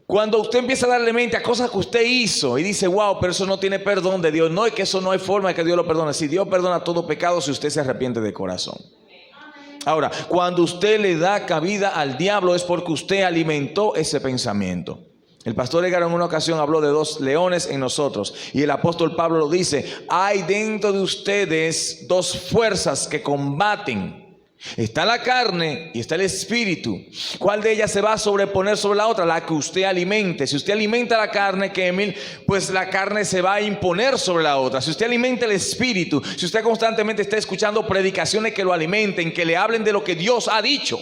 Cuando usted empieza a darle mente a cosas que usted hizo y dice, wow, pero eso no tiene perdón de Dios. No, es que eso no hay forma de que Dios lo perdone. Si Dios perdona todo pecado si usted se arrepiente de corazón. Ahora, cuando usted le da cabida al diablo es porque usted alimentó ese pensamiento. El pastor Edgar en una ocasión habló de 2 leones en nosotros. Y el apóstol Pablo lo dice, hay dentro de ustedes 2 fuerzas que combaten. Está la carne y está el espíritu. ¿Cuál de ellas se va a sobreponer sobre la otra? La que usted alimente. Si usted alimenta la carne, pues la carne se va a imponer sobre la otra. Si usted alimenta el espíritu, si usted constantemente está escuchando predicaciones que lo alimenten, que le hablen de lo que Dios ha dicho.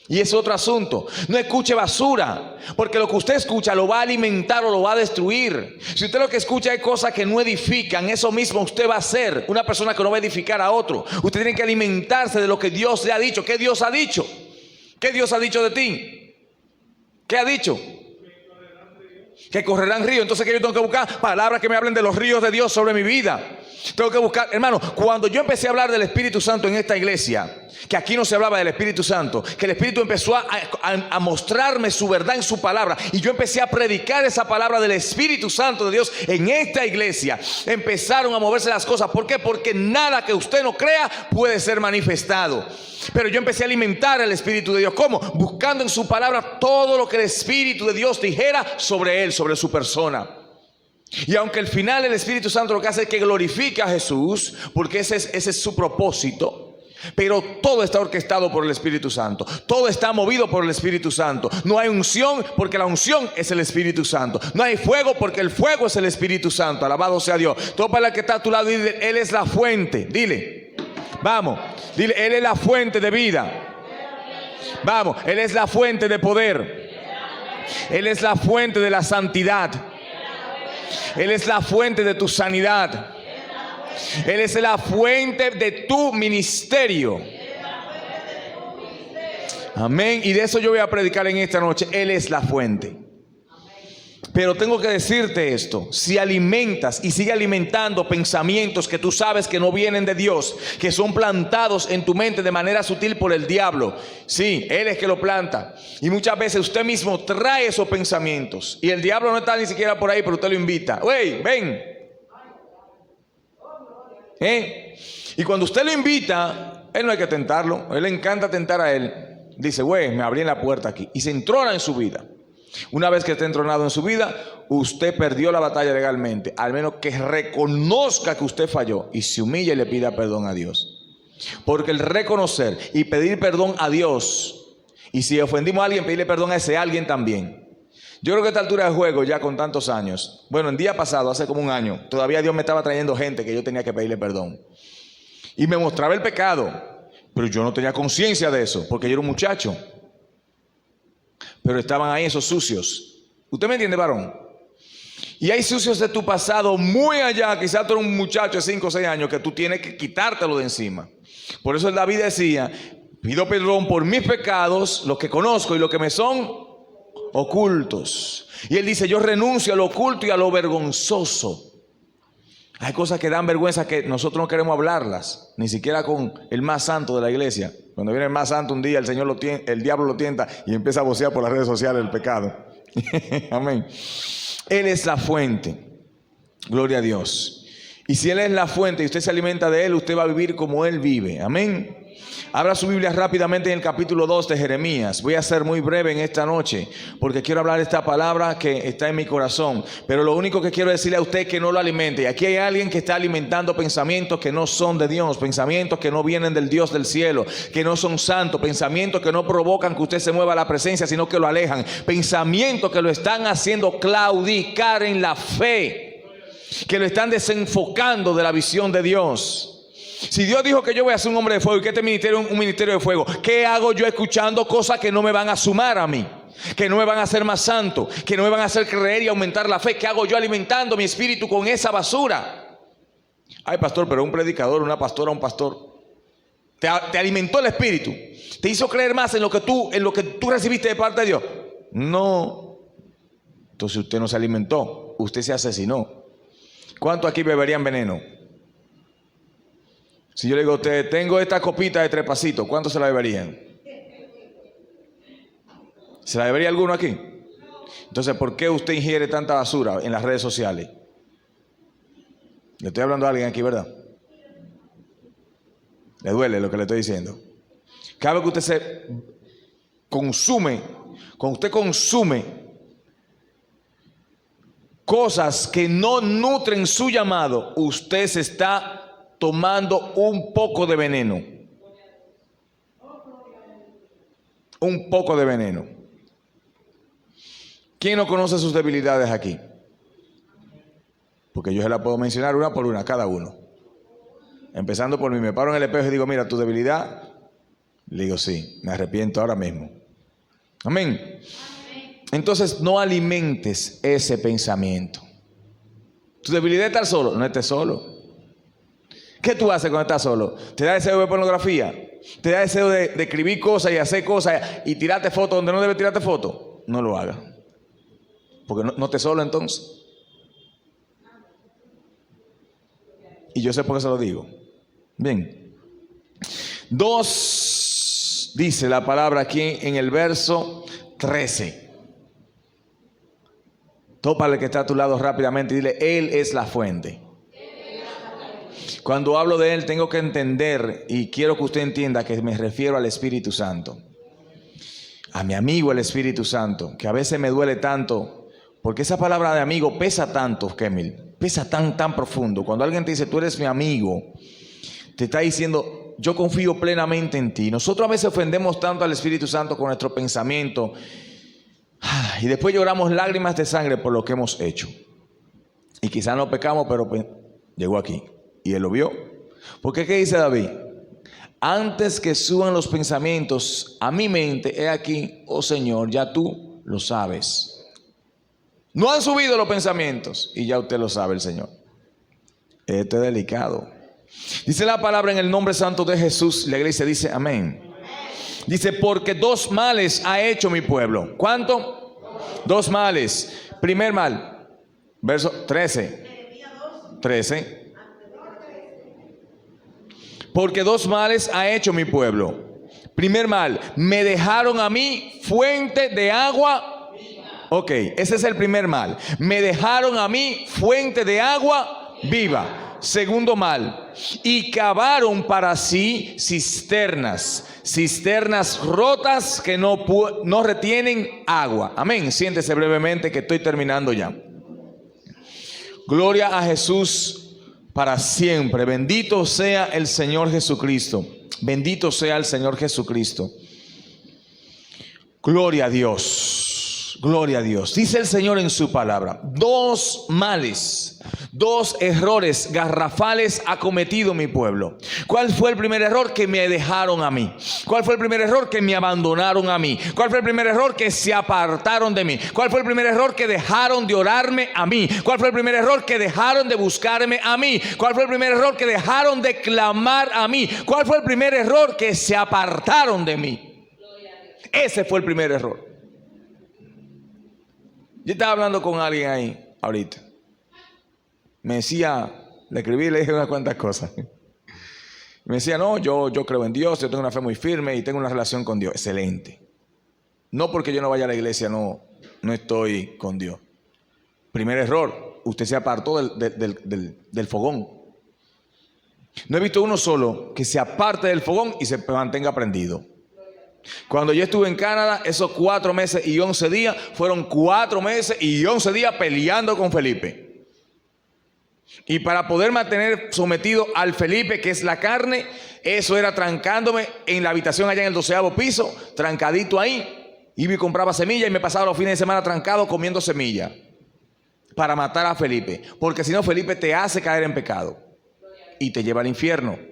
Y es otro asunto. No escuche basura, porque lo que usted escucha lo va a alimentar o lo va a destruir. Si usted lo que escucha es cosas que no edifican, eso mismo usted va a ser una persona que no va a edificar a otro. Usted tiene que alimentarse de lo que Dios le ha dicho. ¿Qué Dios ha dicho? ¿Qué Dios ha dicho de ti? ¿Qué ha dicho? Que correrán ríos. Entonces, ¿qué yo tengo que buscar? Palabras que me hablen de los ríos de Dios sobre mi vida. Tengo que buscar, hermano, cuando yo empecé a hablar del Espíritu Santo en esta iglesia, que aquí no se hablaba del Espíritu Santo, que el Espíritu empezó a mostrarme su verdad en su palabra, y yo empecé a predicar esa palabra del Espíritu Santo de Dios en esta iglesia, empezaron a moverse las cosas. ¿Por qué? Porque nada que usted no crea puede ser manifestado. Pero yo empecé a alimentar el Espíritu de Dios. ¿Cómo? Buscando en su palabra todo lo que el Espíritu de Dios dijera sobre él, sobre su persona. Y aunque al final el Espíritu Santo lo que hace es que glorifica a Jesús, porque ese es su propósito, pero todo está orquestado por el Espíritu Santo. Todo está movido por el Espíritu Santo. No hay unción porque la unción es el Espíritu Santo. No hay fuego porque el fuego es el Espíritu Santo. Alabado sea Dios. Todo para el que está a tu lado, dile, Él es la fuente. Dile, vamos, dile, Él es la fuente de vida. Vamos, Él es la fuente de poder. Él es la fuente de la santidad. Él es la fuente de tu sanidad. Él es la fuente de tu ministerio. Amén. Y de eso yo voy a predicar en esta noche. Él es la fuente. Pero tengo que decirte esto: si alimentas y sigue alimentando pensamientos que tú sabes que no vienen de Dios, que son plantados en tu mente de manera sutil por el diablo, sí, él es que lo planta. Y muchas veces usted mismo trae esos pensamientos y el diablo no está ni siquiera por ahí, pero usted lo invita. ¡Wey, ven! Y cuando usted lo invita, él no hay que tentarlo. A él le encanta tentar a él. Dice, güey, me abrí en la puerta aquí. Y se entrona en su vida. Una vez que esté entronado en su vida, usted perdió la batalla legalmente. Al menos que reconozca que usted falló y se humille y le pida perdón a Dios. Porque el reconocer y pedir perdón a Dios, y si ofendimos a alguien, pedirle perdón a ese alguien también. Yo creo que a esta altura de juego, ya con tantos años, bueno, el día pasado, hace como un año, todavía Dios me estaba trayendo gente que yo tenía que pedirle perdón. Y me mostraba el pecado, pero yo no tenía conciencia de eso, porque yo era un muchacho. Pero estaban ahí esos sucios. ¿Usted me entiende, varón? Y hay sucios de tu pasado muy allá. Quizás tú eres un muchacho de 5 o 6 años que tú tienes que quitártelo de encima. Por eso David decía, pido perdón por mis pecados, los que conozco y los que me son ocultos. Y él dice, yo renuncio a lo oculto y a lo vergonzoso. Hay cosas que dan vergüenza que nosotros no queremos hablarlas, ni siquiera con el más santo de la iglesia. Cuando viene el más santo un día, el diablo lo tienta y empieza a vocear por las redes sociales el pecado. Amén. Él es la fuente. Gloria a Dios. Y si Él es la fuente y usted se alimenta de Él, usted va a vivir como Él vive. Amén. Abra su Biblia rápidamente en el capítulo 2 de Jeremías. Voy a ser muy breve en esta noche porque quiero hablar de esta palabra que está en mi corazón. Pero lo único que quiero decirle a usted es que no lo alimente. Y aquí hay alguien que está alimentando pensamientos que no son de Dios, pensamientos que no vienen del Dios del cielo, que no son santos, pensamientos que no provocan que usted se mueva a la presencia, sino que lo alejan. Pensamientos que lo están haciendo claudicar en la fe, que lo están desenfocando de la visión de Dios. Si Dios dijo que yo voy a ser un hombre de fuego y que este ministerio es un ministerio de fuego, ¿qué hago yo escuchando cosas que no me van a sumar a mí? Que no me van a hacer más santo, que no me van a hacer creer y aumentar la fe. ¿Qué hago yo alimentando mi espíritu con esa basura? Ay, pastor, pero un predicador, una pastora, un pastor te alimentó el espíritu, te hizo creer más en lo que tú recibiste de parte de Dios. No. Entonces usted no se alimentó, usted se asesinó. ¿Cuántos aquí beberían veneno? Si yo le digo a usted, tengo esta copita de 3 pasitos, ¿cuántos se la beberían? ¿Se la bebería alguno aquí? Entonces, ¿por qué usted ingiere tanta basura en las redes sociales? Le estoy hablando a alguien aquí, ¿verdad? Le duele lo que le estoy diciendo. Cada vez que usted se consume, cuando usted consume cosas que no nutren su llamado, usted se está tomando un poco de veneno. Un poco de veneno. ¿Quién no conoce sus debilidades aquí? Porque yo se las puedo mencionar una por una, cada uno. Empezando por mí, me paro en el espejo y digo, mira, tu debilidad. Le digo, sí, me arrepiento ahora mismo. Amén. Entonces, no alimentes ese pensamiento. Tu debilidad es estar solo. No estés solo. ¿Qué tú haces cuando estás solo? ¿Te da deseo de pornografía? ¿Te da deseo de escribir cosas y hacer cosas y tirarte fotos donde no debes tirarte fotos? No lo hagas. Porque no estés solo entonces. Y yo sé por qué se lo digo. Bien. 2, dice la palabra aquí en el verso 13. Tópale que está a tu lado rápidamente y dile, Él es la fuente. Cuando hablo de Él tengo que entender, y quiero que usted entienda que me refiero al Espíritu Santo. A mi amigo el Espíritu Santo, que a veces me duele tanto, porque esa palabra de amigo pesa tanto, Kemil, pesa tan profundo. Cuando alguien te dice, tú eres mi amigo, te está diciendo, yo confío plenamente en ti. Nosotros a veces ofendemos tanto al Espíritu Santo con nuestro pensamiento, y después lloramos lágrimas de sangre por lo que hemos hecho. Y quizás no pecamos, pero llegó aquí. Y Él lo vio. Porque ¿qué dice David? Antes que suban los pensamientos a mi mente, he aquí, oh Señor, ya tú lo sabes. No han subido los pensamientos y ya usted lo sabe, el Señor. Esto es delicado. Dice la palabra en el nombre santo de Jesús. La iglesia dice amén. Dice, porque 2 males ha hecho mi pueblo. ¿Cuánto? 2 males. Primer mal, verso 13. Porque 2 males ha hecho mi pueblo. Primer mal, me dejaron a mí fuente de agua. Ok, ese es el primer mal. Me dejaron a mí fuente de agua viva. Segundo mal, y cavaron para sí cisternas rotas que no retienen agua. Amén. Siéntese brevemente que estoy terminando ya. Gloria a Jesús para siempre. Bendito sea el Señor Jesucristo. Bendito sea el Señor Jesucristo. Gloria a Dios. Gloria a Dios. Dice el Señor en su palabra, 2 males, 2 errores garrafales ha cometido mi pueblo. ¿Cuál fue el primer error? Que me dejaron a mí. ¿Cuál fue el primer error? Que me abandonaron a mí. ¿Cuál fue el primer error? Que se apartaron de mí. ¿Cuál fue el primer error? Que dejaron de orarme a mí. ¿Cuál fue el primer error? Que dejaron de buscarme a mí. ¿Cuál fue el primer error? Que dejaron de clamar a mí. ¿Cuál fue el primer error? Que se apartaron de mí. Ese fue el primer error. Yo estaba hablando con alguien ahí ahorita. Me decía, le escribí y le dije unas cuantas cosas. Me decía, no, yo creo en Dios, yo tengo una fe muy firme y tengo una relación con Dios. Excelente. No porque yo no vaya a la iglesia, no estoy con Dios. Primer error, usted se apartó del fogón. No he visto uno solo que se aparte del fogón y se mantenga prendido. Cuando yo estuve en Canadá, esos 4 meses y 11 días, fueron 4 meses y 11 días peleando con Felipe. Y para poder mantener sometido al Felipe, que es la carne, eso era trancándome en la habitación allá en el 12º piso, trancadito ahí. Iba y compraba semillas y me pasaba los fines de semana trancado comiendo semillas para matar a Felipe. Porque si no, Felipe te hace caer en pecado y te lleva al infierno.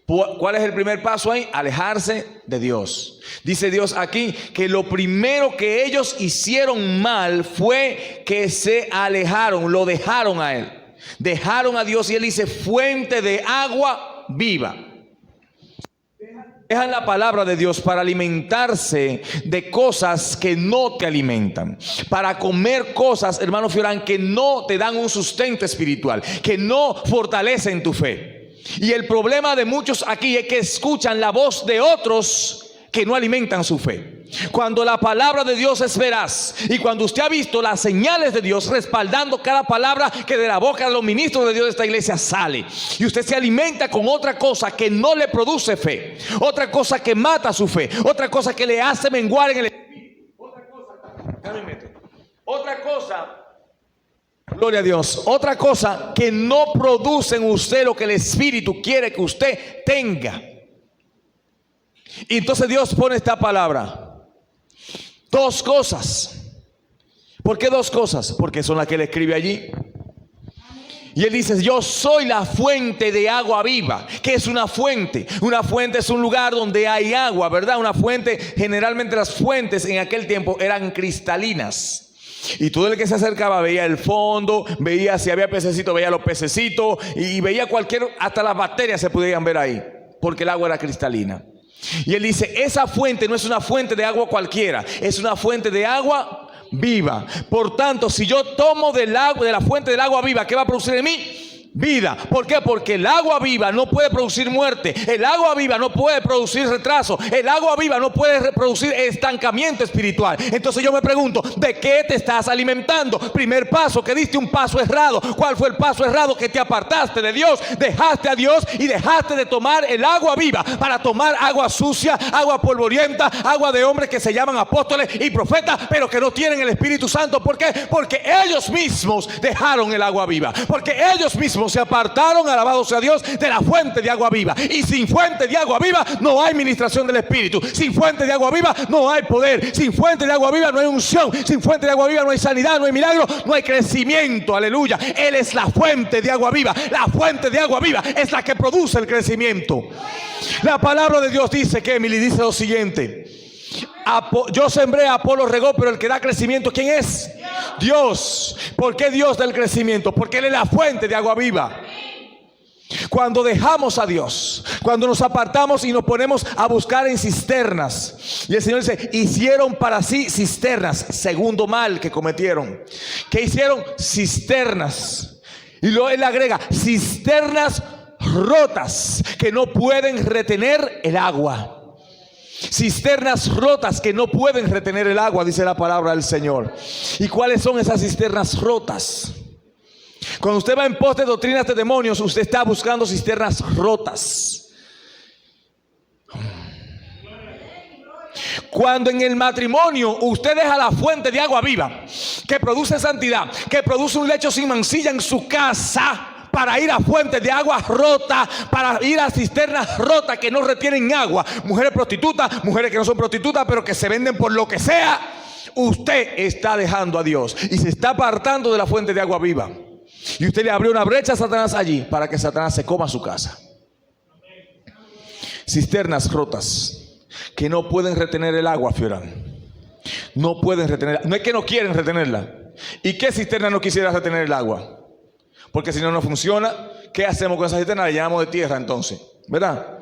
¿Cuál es el primer paso ahí? Alejarse de Dios. Dice Dios aquí que lo primero que ellos hicieron mal fue que se alejaron, lo dejaron a Él. Dejaron a Dios y Él dice fuente de agua viva. Dejan la palabra de Dios para alimentarse de cosas que no te alimentan, para comer cosas, hermano Fiorán, que no te dan un sustento espiritual, que no fortalecen tu fe. Y el problema de muchos aquí es que escuchan la voz de otros que no alimentan su fe. Cuando la palabra de Dios es veraz y cuando usted ha visto las señales de Dios respaldando cada palabra que de la boca de los ministros de Dios de esta iglesia sale, y usted se alimenta con otra cosa que no le produce fe, otra cosa que mata su fe, otra cosa que le hace menguar en el espíritu, otra cosa, gloria a Dios, otra cosa que no produce en usted lo que el Espíritu quiere que usted tenga. Y entonces Dios pone esta palabra. Dos cosas. ¿Por qué dos cosas? Porque son las que él escribe allí. Y él dice: yo soy la fuente de agua viva. ¿Qué es una fuente? Una fuente es un lugar donde hay agua, ¿verdad? Una fuente, generalmente las fuentes en aquel tiempo eran cristalinas. Y todo el que se acercaba veía el fondo, veía si había pececitos, veía los pececitos, y veía hasta las bacterias se podían ver ahí, porque el agua era cristalina. Y él dice: esa fuente no es una fuente de agua cualquiera, es una fuente de agua viva. Por tanto, si yo tomo del agua, de la fuente del agua viva, ¿qué va a producir en mí? Vida. ¿Por qué? Porque el agua viva no puede producir muerte. El agua viva no puede producir retraso. El agua viva no puede producir estancamiento espiritual. Entonces yo me pregunto: ¿de qué te estás alimentando? Primer paso, que diste un paso errado. ¿Cuál fue el paso errado? Que te apartaste de Dios, dejaste a Dios y dejaste de tomar el agua viva para tomar agua sucia, agua polvorienta, agua de hombres que se llaman apóstoles y profetas, pero que no tienen el Espíritu Santo. ¿Por qué? Porque ellos mismos dejaron el agua viva. Porque ellos mismos se apartaron, alabado sea Dios, de la fuente de agua viva. Y sin fuente de agua viva no hay ministración del Espíritu. Sin fuente de agua viva no hay poder. Sin fuente de agua viva no hay unción. Sin fuente de agua viva no hay sanidad, no hay milagro, no hay crecimiento. Aleluya. Él es la fuente de agua viva. La fuente de agua viva es la que produce el crecimiento. La palabra de Dios dice que Emily dice lo siguiente: yo sembré, Apolo regó, pero el que da crecimiento, ¿quién es? Dios. ¿Por qué Dios da el crecimiento? Porque Él es la fuente de agua viva. Cuando dejamos a Dios, cuando nos apartamos y nos ponemos a buscar en cisternas, y el Señor dice: hicieron para sí cisternas. Segundo mal que cometieron. ¿Qué hicieron? Cisternas. Y luego Él agrega: cisternas rotas que no pueden retener el agua. Cisternas rotas que no pueden retener el agua, dice la palabra del Señor. ¿Y cuáles son esas cisternas rotas? Cuando usted va en pos de doctrinas de demonios, usted está buscando cisternas rotas. Cuando en el matrimonio usted deja la fuente de agua viva, que produce santidad, que produce un lecho sin mancilla en su casa, para ir a fuentes de agua rota, para ir a cisternas rotas que no retienen agua, mujeres prostitutas, mujeres que no son prostitutas, pero que se venden por lo que sea, usted está dejando a Dios y se está apartando de la fuente de agua viva. Y usted le abrió una brecha a Satanás allí para que Satanás se coma su casa. Cisternas rotas que no pueden retener el agua, Fiorán. No pueden retenerla. No es que no quieren retenerla. ¿Y qué cisterna no quisiera retener el agua? Porque si no, no funciona. ¿Qué hacemos con esa cisterna? La llenamos de tierra entonces, ¿verdad?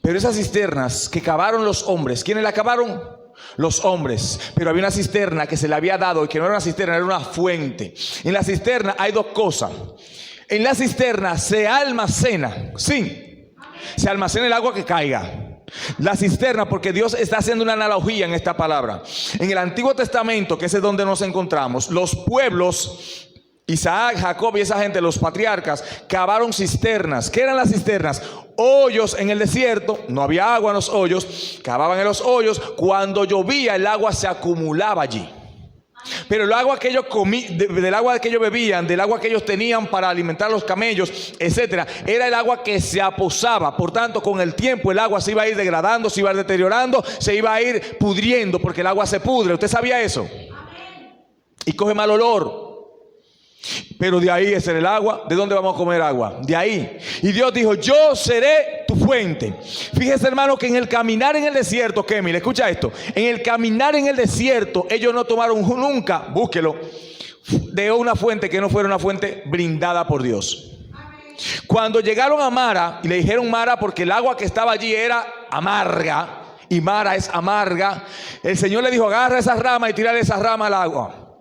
Pero esas cisternas que cavaron los hombres, ¿quiénes la cavaron? Los hombres. Pero había una cisterna que se le había dado, y que no era una cisterna, era una fuente. En la cisterna hay dos cosas. En la cisterna se almacena, sí, se almacena el agua que caiga. La cisterna, porque Dios está haciendo una analogía en esta palabra. En el Antiguo Testamento, que es donde nos encontramos, los pueblos, Isaac, Jacob y esa gente, los patriarcas, cavaron cisternas. ¿Qué eran las cisternas? Hoyos en el desierto. No había agua en los hoyos. Cavaban en los hoyos. Cuando llovía, el agua se acumulaba allí. Pero el agua que ellos del agua que ellos bebían, del agua que ellos tenían para alimentar a los camellos, etcétera, era el agua que se aposaba. Por tanto, con el tiempo el agua se iba a ir degradando, se iba a ir deteriorando, se iba a ir pudriendo, porque el agua se pudre. ¿Usted sabía eso? Y coge mal olor. Pero de ahí es el agua. ¿De dónde vamos a comer agua? De ahí. Y Dios dijo: yo seré tu fuente. Fíjese, hermano, que en el caminar en el desierto, Kemil, escucha esto, en el caminar en el desierto, ellos no tomaron nunca, búsquelo, de una fuente que no fuera una fuente brindada por Dios. Cuando llegaron a Mara, y le dijeron Mara porque el agua que estaba allí era amarga, y Mara es amarga, el Señor le dijo: agarra esas ramas y tírale esas ramas al agua.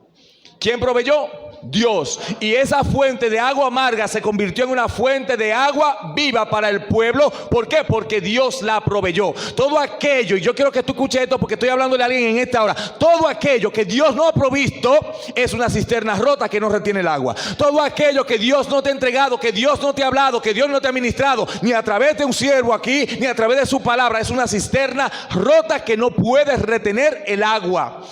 ¿Quién proveyó? Dios. Y esa fuente de agua amarga se convirtió en una fuente de agua viva para el pueblo. ¿Por qué? Porque Dios la proveyó. Todo aquello, y yo quiero que tú escuches esto porque estoy hablándole a alguien en esta hora. Todo aquello que Dios no ha provisto es una cisterna rota que no retiene el agua. Todo aquello que Dios no te ha entregado, que Dios no te ha hablado, que Dios no te ha ministrado, ni a través de un siervo aquí, ni a través de su palabra, es una cisterna rota que no puede retener el agua.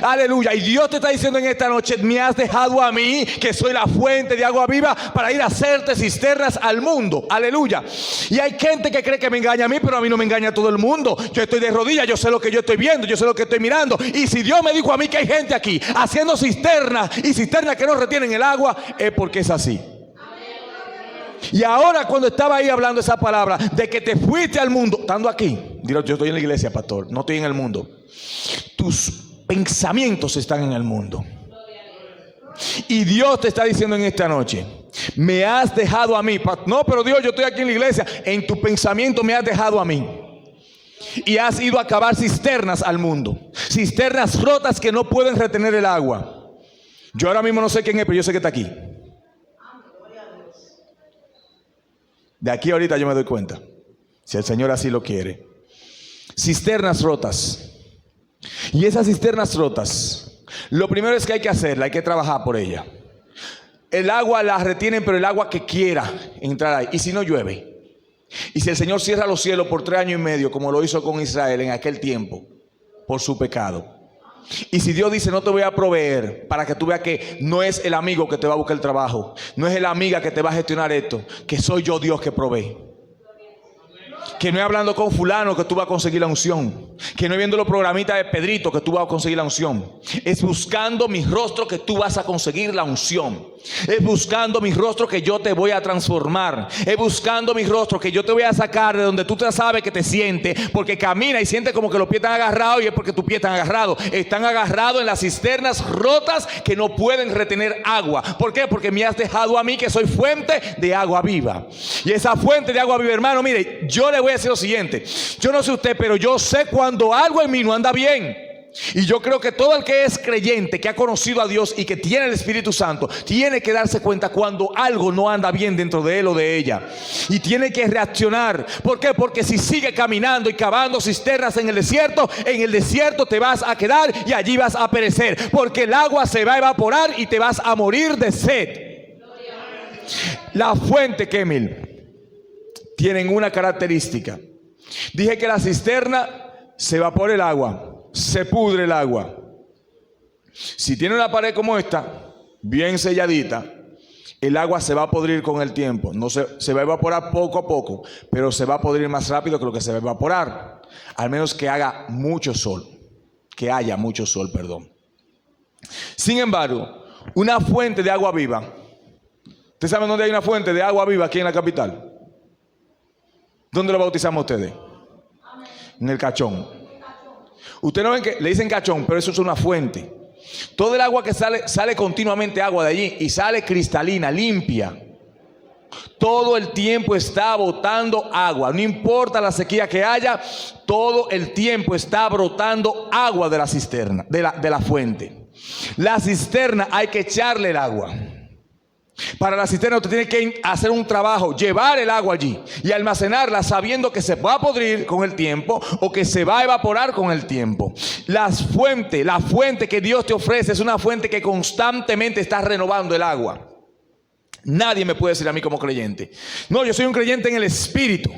Aleluya. Y Dios te está diciendo en esta noche: me has dejado a mí, que soy la fuente de agua viva, para ir a hacerte cisternas al mundo. Aleluya. Y hay gente que cree que me engaña a mí, pero a mí no me engaña todo el mundo. Yo estoy de rodillas, yo sé lo que yo estoy viendo, yo sé lo que estoy mirando. Y si Dios me dijo a mí que hay gente aquí haciendo cisternas, y cisternas que no retienen el agua, es porque es así. Y ahora, cuando estaba ahí hablando esa palabra de que te fuiste al mundo, estando aquí, digo, yo estoy en la iglesia, pastor, no estoy en el mundo. Tus pensamientos están en el mundo. Y Dios te está diciendo en esta noche: me has dejado a mí. No, pero Dios, yo estoy aquí en la iglesia. En tu pensamiento me has dejado a mí. Y has ido a cavar cisternas al mundo. Cisternas rotas que no pueden retener el agua. Yo ahora mismo no sé quién es, pero yo sé que está aquí. De aquí ahorita yo me doy cuenta, si el Señor así lo quiere. Cisternas rotas. Y esas cisternas rotas, lo primero es que hay que hacerla, hay que trabajar por ella. El agua la retienen, pero el agua que quiera entrar ahí. Y si no llueve, y si el Señor cierra los cielos por 3 años y medio, como lo hizo con Israel en aquel tiempo, por su pecado. Y si Dios dice: no te voy a proveer, para que tú veas que no es el amigo que te va a buscar el trabajo, no es la amiga que te va a gestionar esto, que soy yo Dios que provee. Que no es hablando con fulano que tú vas a conseguir la unción. Que no es viendo los programitas de Pedrito que tú vas a conseguir la unción. Es buscando mi rostro que tú vas a conseguir la unción. Es buscando mi rostro que yo te voy a transformar. Es buscando mi rostro que yo te voy a sacar de donde tú te sabes que te sientes. Porque camina y sientes como que los pies están agarrados, y es porque tus pies están agarrados. Están agarrados en las cisternas rotas que no pueden retener agua. ¿Por qué? Porque me has dejado a mí, que soy fuente de agua viva. Y esa fuente de agua viva, hermano, mire, yo le voy a decir lo siguiente. Yo no sé usted, pero yo sé cuando algo en mí no anda bien. Y yo creo que todo el que es creyente, que ha conocido a Dios y que tiene el Espíritu Santo, tiene que darse cuenta cuando algo no anda bien dentro de él o de ella. Y tiene que reaccionar. ¿Por qué? Porque si sigue caminando y cavando cisternas en el desierto te vas a quedar y allí vas a perecer. Porque el agua se va a evaporar y te vas a morir de sed. La fuente, Kemil, tienen una característica. Dije que la cisterna se evapora el agua, se pudre el agua. Si tiene una pared como esta, bien selladita, el agua se va a podrir con el tiempo. No se va a evaporar poco a poco, pero se va a podrir más rápido que lo que se va a evaporar. Al menos que haga mucho sol, que haya mucho sol, perdón. Sin embargo, una fuente de agua viva. ¿Ustedes saben dónde hay una fuente de agua viva aquí en la capital? ¿Dónde lo bautizamos ustedes? En el Cachón. Ustedes no ven que le dicen Cachón, pero eso es una fuente. Todo el agua que sale continuamente agua de allí, y sale cristalina, limpia. Todo el tiempo está botando agua. No importa la sequía que haya, todo el tiempo está brotando agua de la cisterna, de la fuente. La cisterna hay que echarle el agua. Para la cisterna usted tiene que hacer un trabajo, llevar el agua allí y almacenarla, sabiendo que se va a podrir con el tiempo o que se va a evaporar con el tiempo. La fuente que Dios te ofrece es una fuente que constantemente está renovando el agua. Nadie me puede decir a mí como creyente: no, yo soy un creyente en el Espíritu.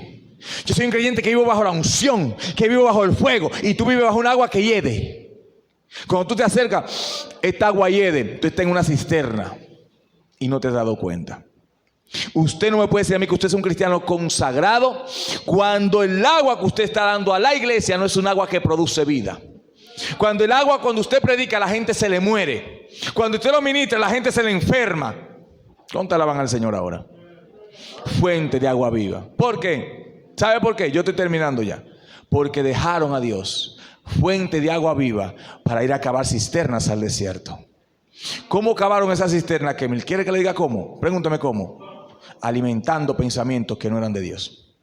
Yo soy un creyente que vivo bajo la unción, que vivo bajo el fuego, y tú vives bajo un agua que hiede. Cuando tú te acercas, esta agua hiede, tú estás en una cisterna y no te has dado cuenta. Usted no me puede decir a mí que usted es un cristiano consagrado cuando el agua que usted está dando a la iglesia no es un agua que produce vida. Cuando usted predica, la gente se le muere. Cuando usted lo ministra, la gente se le enferma. ¿Cuánto alaban al Señor ahora? Fuente de agua viva. ¿Por qué? ¿Sabe por qué? Yo estoy terminando ya. Porque dejaron a Dios, fuente de agua viva, para ir a cavar cisternas al desierto. ¿Cómo cavaron esa cisterna, Kemil? ¿Quiere que le diga cómo? Pregúntame cómo. Alimentando pensamientos que no eran de Dios.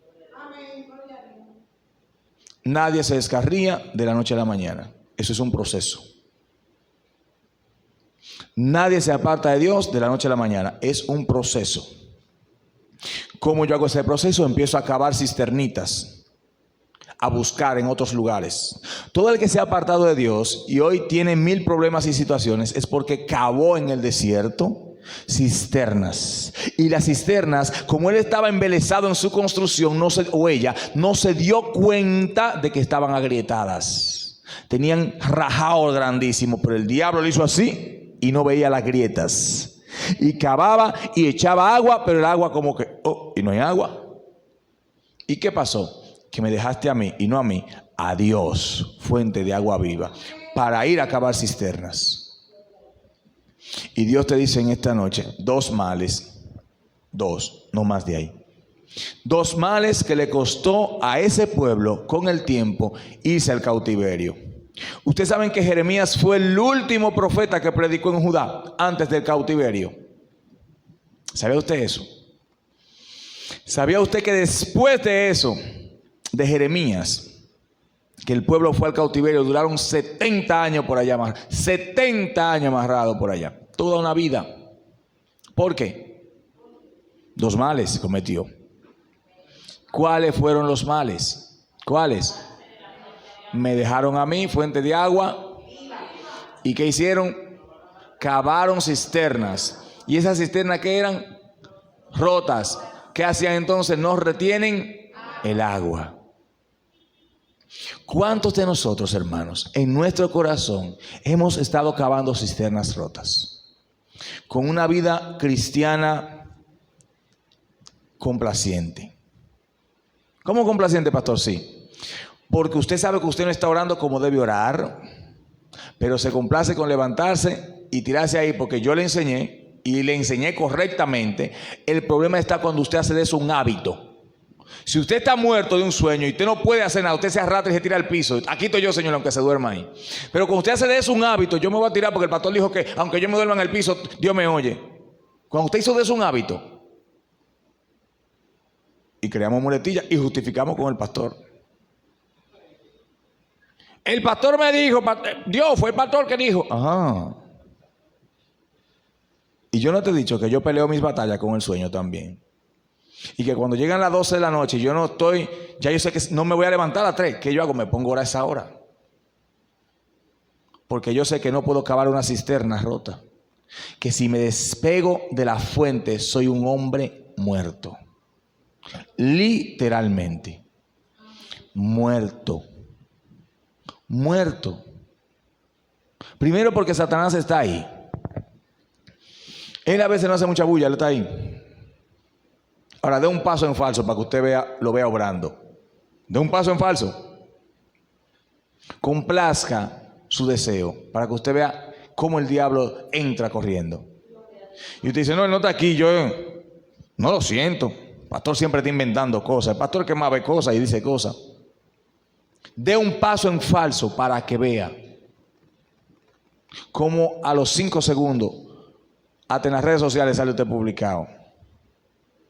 Nadie se descarría de la noche a la mañana. Eso es un proceso. Nadie se aparta de Dios de la noche a la mañana. Es un proceso. ¿Cómo yo hago ese proceso? Empiezo a cavar cisternitas, a buscar en otros lugares. Todo el que se ha apartado de Dios y hoy tiene 1000 problemas y situaciones es porque cavó en el desierto cisternas. Y las cisternas, como él estaba embelesado en su construcción, ella no se dio cuenta de que estaban agrietadas. Tenían rajado grandísimo, pero el diablo lo hizo así y no veía las grietas. Y cavaba y echaba agua, pero el agua como que, y no hay agua. ¿Y qué pasó? Que me dejaste a mí y no a mí, a Dios, fuente de agua viva, para ir a cavar cisternas. Y Dios te dice en esta noche, 2 males, 2, no más de ahí. 2 males que le costó a ese pueblo con el tiempo irse al cautiverio. Ustedes saben que Jeremías fue el último profeta que predicó en Judá antes del cautiverio. ¿Sabía usted eso? ¿Sabía usted que después de eso, de Jeremías, que el pueblo fue al cautiverio, duraron 70 años por allá, 70 años amarrados por allá, toda una vida? ¿Por qué? 2 males cometió. ¿Cuáles fueron los males? ¿Cuáles? Me dejaron a mí, fuente de agua. ¿Y qué hicieron? Cavaron cisternas. ¿Y esas cisternas qué eran? Rotas. ¿Qué hacían entonces? No retienen el agua. ¿Cuántos de nosotros, hermanos, en nuestro corazón hemos estado cavando cisternas rotas? Con una vida cristiana complaciente. ¿Cómo complaciente, pastor? Sí. Porque usted sabe que usted no está orando como debe orar, pero se complace con levantarse y tirarse ahí porque yo le enseñé y le enseñé correctamente. El problema está cuando usted hace de eso un hábito. Si usted está muerto de un sueño y usted no puede hacer nada, usted se arrastra y se tira al piso. Aquí estoy yo, Señor, aunque se duerma ahí. Pero cuando usted hace de eso un hábito, yo me voy a tirar porque el pastor dijo que aunque yo me duerma en el piso, Dios me oye. Cuando usted hizo de eso un hábito y creamos muletillas y justificamos con el pastor. El pastor me dijo, Dios fue el pastor que dijo. Ajá. Y yo no te he dicho que yo peleo mis batallas con el sueño también. Y que cuando llegan las 12 de la noche, yo no estoy, ya yo sé que no me voy a levantar a las 3. ¿Qué yo hago? Me pongo a orar a esa hora. Porque yo sé que no puedo cavar una cisterna rota. Que si me despego de la fuente, soy un hombre muerto. Literalmente. Muerto. Muerto. Primero porque Satanás está ahí. Él a veces no hace mucha bulla, él está ahí. Ahora, dé un paso en falso para que usted lo vea obrando. Dé un paso en falso. Complazca su deseo para que usted vea cómo el diablo entra corriendo. Y usted dice, no, él no está aquí, yo no lo siento. El pastor siempre está inventando cosas. El pastor que más ve cosas y dice cosas. Dé un paso en falso para que vea cómo a los 5 segundos, hasta en las redes sociales sale usted publicado.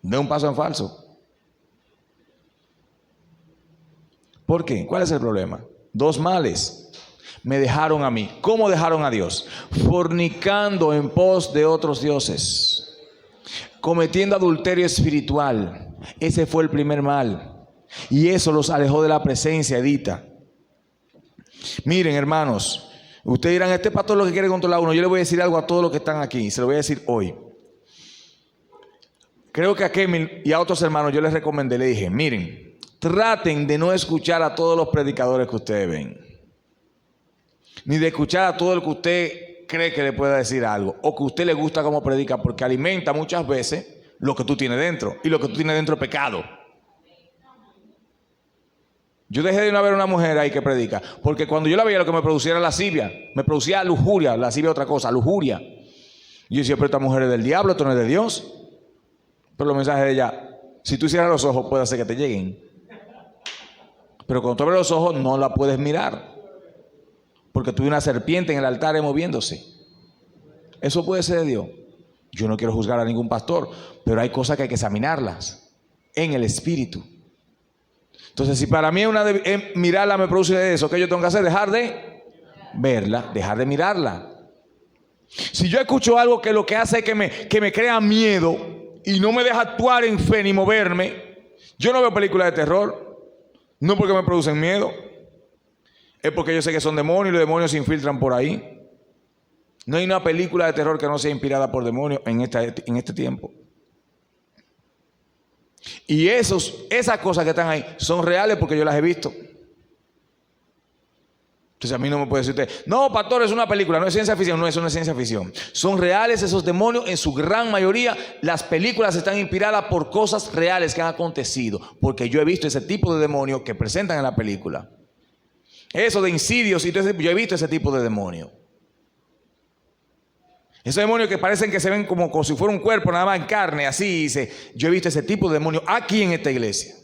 De un paso en falso. ¿Por qué? ¿Cuál es el problema? 2 males. Me dejaron a mí. ¿Cómo dejaron a Dios? Fornicando en pos de otros dioses. Cometiendo adulterio espiritual. Ese fue el primer mal. Y eso los alejó de la presencia, Edita. Miren, hermanos. Ustedes dirán, este pastor lo que quiere controlar a uno. Yo le voy a decir algo a todos los que están aquí. Se lo voy a decir hoy. Creo que a Kemil y a otros hermanos yo les recomendé, le dije, miren, traten de no escuchar a todos los predicadores que ustedes ven. Ni de escuchar a todo el que usted cree que le pueda decir algo. O que a usted le gusta cómo predica, porque alimenta muchas veces lo que tú tienes dentro. Y lo que tú tienes dentro es pecado. Yo dejé de no ver una mujer ahí que predica. Porque cuando yo la veía lo que me producía era lascivia. Me producía lujuria. Lascivia es otra cosa, lujuria. Y yo decía, pero esta mujer es del diablo, esto no es de Dios. Pero los mensajes de ella, si tú cierras los ojos, puede hacer que te lleguen. Pero cuando tú abres los ojos, no la puedes mirar. Porque tú ves una serpiente en el altar moviéndose. Eso puede ser de Dios. Yo no quiero juzgar a ningún pastor, pero hay cosas que hay que examinarlas en el espíritu. Entonces, si para mí mirarla me produce eso, ¿qué yo tengo que hacer? Dejar de verla, dejar de mirarla. Si yo escucho algo que lo que hace es que me crea miedo y no me deja actuar en fe ni moverme, yo no veo películas de terror, no porque me producen miedo, es porque yo sé que son demonios y los demonios se infiltran por ahí. No hay una película de terror que no sea inspirada por demonios en este tiempo. Y esas cosas que están ahí son reales porque yo las he visto. Entonces a mí no me puede decir usted, no, pastor, es una película, no es ciencia ficción. No, eso no es ciencia ficción. Son reales esos demonios, en su gran mayoría. Las películas están inspiradas por cosas reales que han acontecido, porque yo he visto ese tipo de demonios que presentan en la película. Eso de insidios, yo he visto ese tipo de demonios. Esos demonios que parecen que se ven como si fuera un cuerpo, nada más en carne, así. Yo he visto ese tipo de demonios aquí en esta iglesia.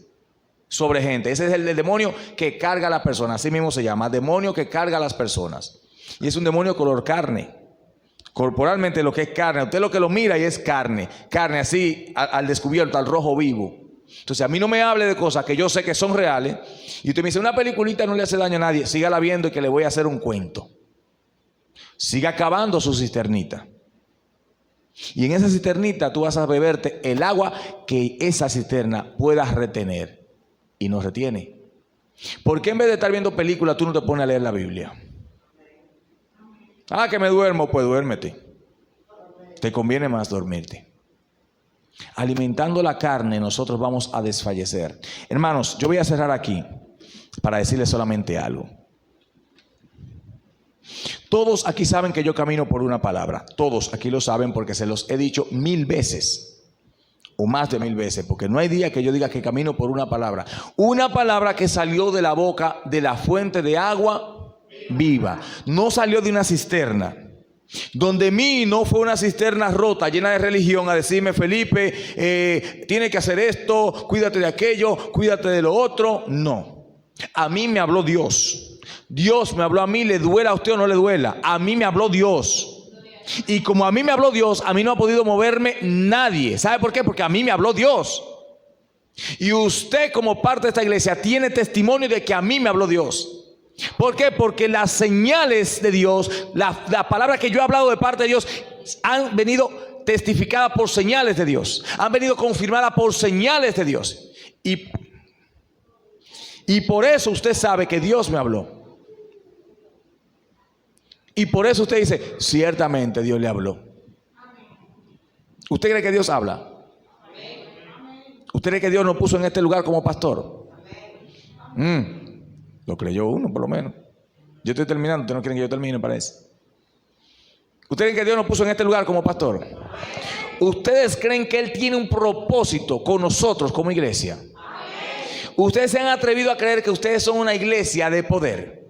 Sobre gente. Ese es el demonio que carga a la persona. Así mismo se llama. Demonio que carga a las personas. Y es un demonio color carne. Corporalmente lo que es carne. Usted lo que lo mira y es carne. Carne así al descubierto, al rojo vivo. Entonces a mí no me hable de cosas que yo sé que son reales. Y usted me dice, una peliculita no le hace daño a nadie. Sígala viendo y que le voy a hacer un cuento. Siga cavando su cisternita. Y en esa cisternita tú vas a beberte el agua que esa cisterna pueda retener. Y no retiene. ¿Por qué en vez de estar viendo películas tú no te pones a leer la Biblia? Ah, que me duermo. Pues duérmete. Te conviene más dormirte. Alimentando la carne nosotros vamos a desfallecer. Hermanos, yo voy a cerrar aquí para decirles solamente algo. Todos aquí saben que yo camino por una palabra. Todos aquí lo saben porque se los he dicho 1000 veces. O más de 1000 veces. Porque no hay día que yo diga que camino por una palabra. Una palabra que salió de la boca de la fuente de agua viva. No salió de una cisterna. Donde mí no fue una cisterna rota, llena de religión, a decirme, Felipe, tiene que hacer esto, cuídate de aquello, cuídate de lo otro. No. A mí me habló Dios. Dios me habló a mí, le duela a usted o no le duela. A mí me habló Dios. Y como a mí me habló Dios, a mí no ha podido moverme nadie. ¿Sabe por qué? Porque a mí me habló Dios. Y usted como parte de esta iglesia tiene testimonio de que a mí me habló Dios. ¿Por qué? Porque las señales de Dios, la palabra que yo he hablado de parte de Dios, han venido testificadas por señales de Dios. Han venido confirmadas por señales de Dios. Y por eso usted sabe que Dios me habló. Y por eso usted dice, ciertamente Dios le habló. ¿Usted cree que Dios habla? ¿Usted cree que Dios nos puso en este lugar como pastor? Lo creyó uno por lo menos. Yo estoy terminando, ustedes no quieren que yo termine, parece. ¿Ustedes creen que Dios nos puso en este lugar como pastor? ¿Ustedes creen que Él tiene un propósito con nosotros como iglesia? ¿Ustedes se han atrevido a creer que ustedes son una iglesia de poder?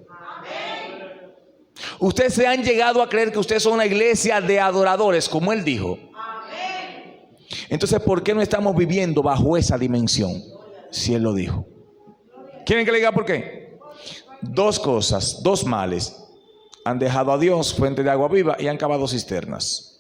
¿Ustedes se han llegado a creer que ustedes son una iglesia de adoradores, como Él dijo? Entonces, ¿por qué no estamos viviendo bajo esa dimensión? Si Él lo dijo. ¿Quieren que le diga por qué? Dos cosas, dos males. Han dejado a Dios, fuente de agua viva, y han cavado cisternas.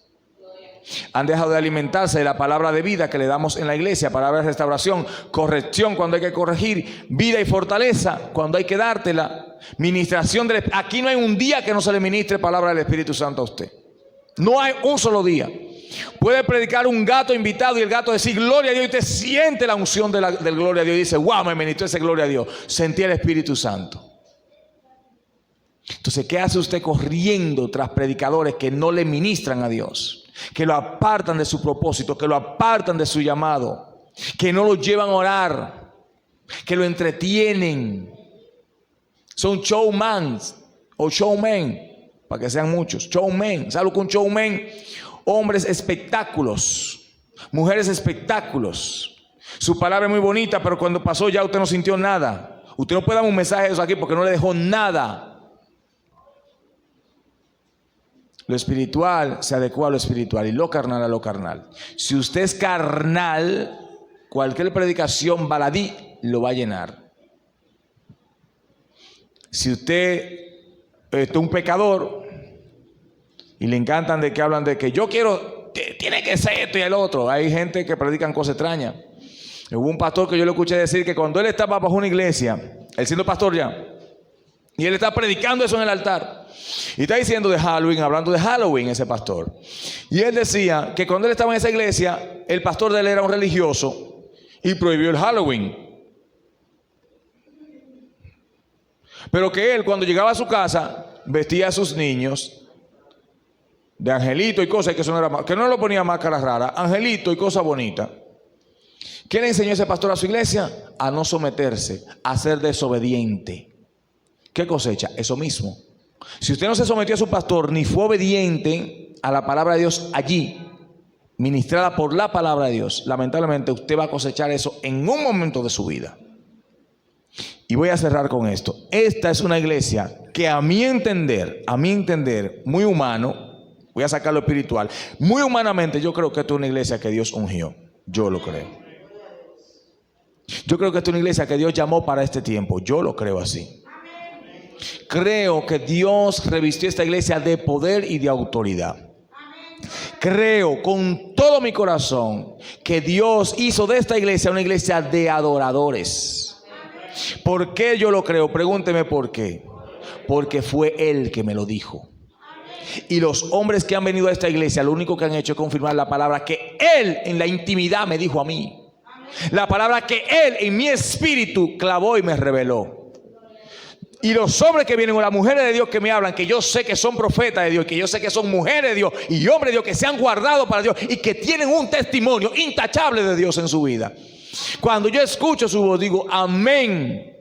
Han dejado de alimentarse de la palabra de vida que le damos en la iglesia, palabra de restauración, corrección cuando hay que corregir, vida y fortaleza cuando hay que dártela, ministración del Espíritu. Aquí no hay un día que no se le ministre palabra del Espíritu Santo a usted. No hay un solo día. Puede predicar un gato invitado y el gato decir gloria a Dios, y usted siente la unción del gloria a Dios y dice, wow, me ministró ese gloria a Dios, sentí el Espíritu Santo. Entonces, ¿qué hace usted corriendo tras predicadores que no le ministran a Dios? Que lo apartan de su propósito, que lo apartan de su llamado, que no lo llevan a orar, que lo entretienen. Son showmans o showmen, para que sean muchos. Showmen, ¿sabe lo que un showman? Hombres espectáculos, mujeres espectáculos. Su palabra es muy bonita, pero cuando pasó ya usted no sintió nada. Usted no puede dar un mensaje de eso aquí porque no le dejó nada. Lo espiritual se adecua a lo espiritual y lo carnal a lo carnal. Si usted es carnal, cualquier predicación baladí lo va a llenar. Si usted es un pecador y le encantan de que hablan de que yo quiero, tiene que ser esto y el otro. Hay gente que predican cosas extrañas. Hubo un pastor que yo le escuché decir que cuando él estaba bajo una iglesia, él siendo pastor ya, y él estaba predicando eso en el altar, Y está diciendo de Halloween, hablando de Halloween ese pastor. Y él decía que cuando él estaba en esa iglesia, el pastor de él era un religioso y prohibió el Halloween. Pero que él, cuando llegaba a su casa, vestía a sus niños de angelito y cosas, que no lo ponía máscaras raras, angelito y cosas bonitas. ¿Qué le enseñó ese pastor a su iglesia? A no someterse, a ser desobediente. ¿Qué cosecha? Eso mismo. Si usted no se sometió a su pastor ni fue obediente a la palabra de Dios allí, ministrada por la palabra de Dios, lamentablemente usted va a cosechar eso en un momento de su vida. Y voy a cerrar con esto. Esta es una iglesia que a mi entender, muy humano, voy a sacar lo espiritual, muy humanamente yo creo que esta es una iglesia que Dios ungió. Yo lo creo. Yo creo que esta es una iglesia que Dios llamó para este tiempo. Yo lo creo así. Creo que Dios revistió esta iglesia de poder y de autoridad. Creo con todo mi corazón que Dios hizo de esta iglesia una iglesia de adoradores. ¿Por qué yo lo creo? Pregúnteme por qué. Porque fue Él que me lo dijo. Y los hombres que han venido a esta iglesia, lo único que han hecho es confirmar la palabra que Él en la intimidad me dijo a mí. La palabra que Él en mi espíritu clavó y me reveló. Y los hombres que vienen o las mujeres de Dios que me hablan, que yo sé que son profetas de Dios, que yo sé que son mujeres de Dios y hombres de Dios que se han guardado para Dios y que tienen un testimonio intachable de Dios en su vida. Cuando yo escucho su voz digo amén.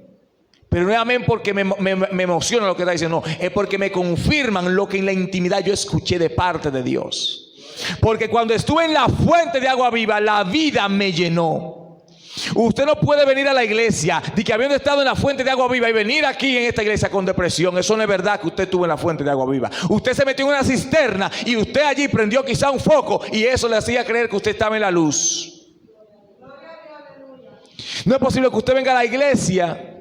Pero no es amén porque me emociona lo que está diciendo, no, es porque me confirman lo que en la intimidad yo escuché de parte de Dios. Porque cuando estuve en la fuente de agua viva, la vida me llenó. Usted no puede venir a la iglesia de que habiendo estado en la fuente de agua viva y venir aquí en esta iglesia con depresión. Eso no es verdad que usted estuvo en la fuente de agua viva. Usted se metió en una cisterna y usted allí prendió quizá un foco y eso le hacía creer que usted estaba en la luz. No es posible que usted venga a la iglesia.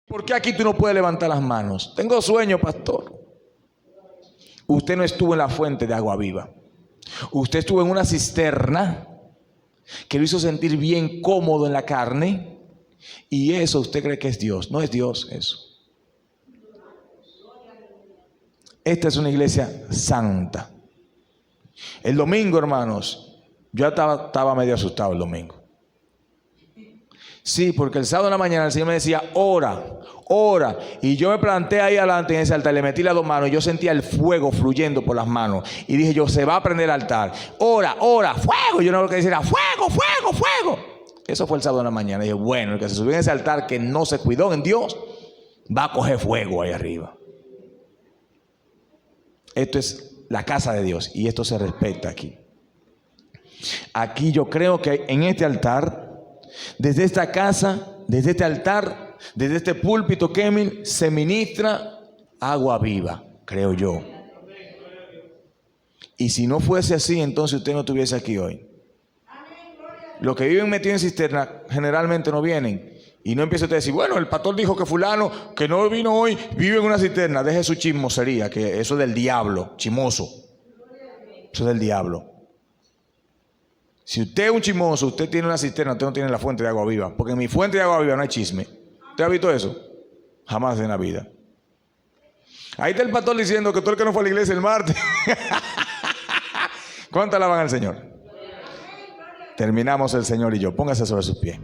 ¿Por qué aquí tú no puedes levantar las manos? Tengo sueño, pastor. Usted no estuvo en la fuente de agua viva. Usted estuvo en una cisterna que lo hizo sentir bien cómodo en la carne. Y eso usted cree que es Dios. No es Dios eso. Esta es una iglesia santa. El domingo, hermanos, yo estaba medio asustado el domingo. Sí, porque el sábado en la mañana el Señor me decía, ora, ora. Y yo me planté ahí adelante en ese altar, le metí las dos manos y yo sentía el fuego fluyendo por las manos. Y dije yo, se va a prender el altar. Ora, ora, fuego. Yo no lo que decía era, fuego, fuego, fuego. Eso fue el sábado en la mañana. Y dije, bueno, el que se subió en ese altar que no se cuidó en Dios, va a coger fuego ahí arriba. Esto es la casa de Dios y esto se respeta aquí. Aquí yo creo que en este altar, desde esta casa, desde este altar, desde este púlpito, Kevin, se ministra agua viva, creo yo. Y si no fuese así, entonces usted no estuviese aquí hoy. Los que viven metidos en cisterna generalmente no vienen. Y no empieza usted a decir, bueno, el pastor dijo que fulano que no vino hoy vive en una cisterna. Deje su chismosería, que eso es del diablo, chismoso. Eso es del diablo. Si usted es un chismoso, usted tiene una cisterna, usted no tiene la fuente de agua viva. Porque en mi fuente de agua viva no hay chisme. ¿Usted ha visto eso? Jamás en la vida. Ahí está el pastor diciendo que tú el que no fue a la iglesia el martes. ¿Cuánto alaban al Señor? Terminamos el Señor y yo. Póngase sobre sus pies.